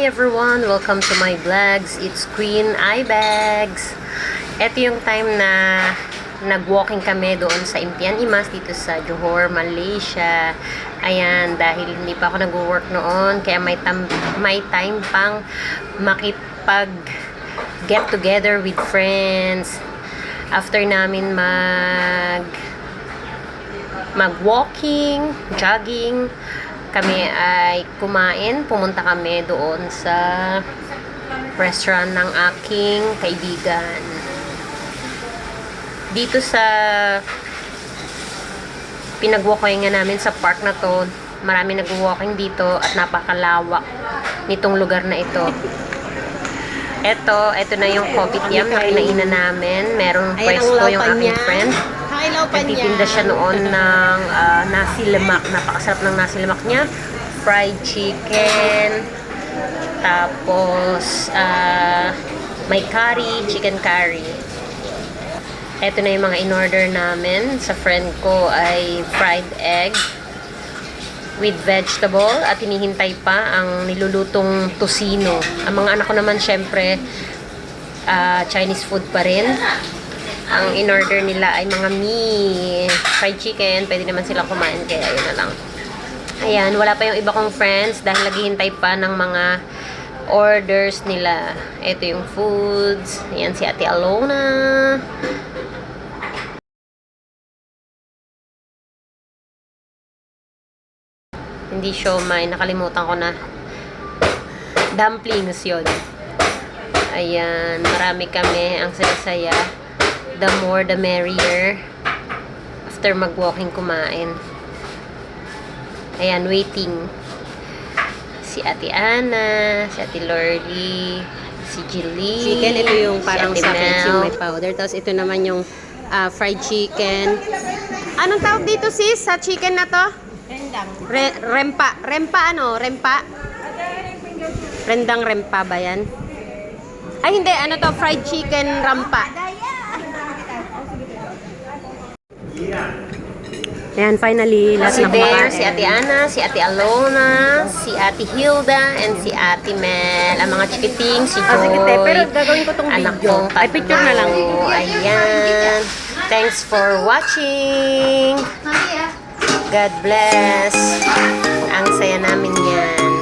Hi everyone! Welcome to my vlogs. It's Queen Eyebags. Ito yung time na nag-walking kami doon sa Impian Imas dito sa Johor, Malaysia. Ayan, dahil hindi pa ako nag-work noon, kaya may time pang makipag get together with friends. After namin mag-walking, jogging, kami ay kumain. Pumunta kami doon sa restaurant ng aking kaibigan. Dito sa pinag-walking namin sa park na to, marami nag-walking dito at napakalawak nitong lugar na ito. Ito na yung kopitiam na kinainan namin. Merong pwesto yung aking friend. Nagtitinda siya noon ng nasi lemak. Napakasarap ng nasi lemak niya. Fried chicken. Tapos, may curry, chicken curry. Ito na yung mga in-order namin. Sa friend ko ay fried egg with vegetable at hinihintay pa ang nilulutong tocino. Ang mga anak ko naman syempre Chinese food pa rin. Ang in-order nila ay mga fried chicken. Pwede naman silang kumain kaya yun na lang. Ayan, wala pa yung iba kong friends dahil naghihintay pa ng mga orders nila. Ito yung foods. Ayan si Ate Alona. Hindi siomai, nakalimutan ko na. Dumplings yun. Ayan, marami kami. Ang saya-saya. The more, the merrier. After mag-walking, kumain. Ayan, waiting. Si Ate Ana, si Ate Lordy, si Jilly. Chicken, ito yung parang si sa Mel. yung may powder. Tapos ito naman yung fried chicken. Anong tawag dito sis sa chicken na to? Rempa. Rempa ano? Rempa? Rendang rempa ba yan? Ay hindi, ano to? Fried chicken rampa. Ayan, finally, lahat Si na Bear, kumakain. si Ate Ana, si Ate Alona, si Ate Hilda, and si Ate Mel. Ang mga chikiting, si Joy. Sige, te, pero gagawin ko tong anak video. kong Ay, picture na lang. Ayan. Thanks for watching. God bless. Ang saya namin yan.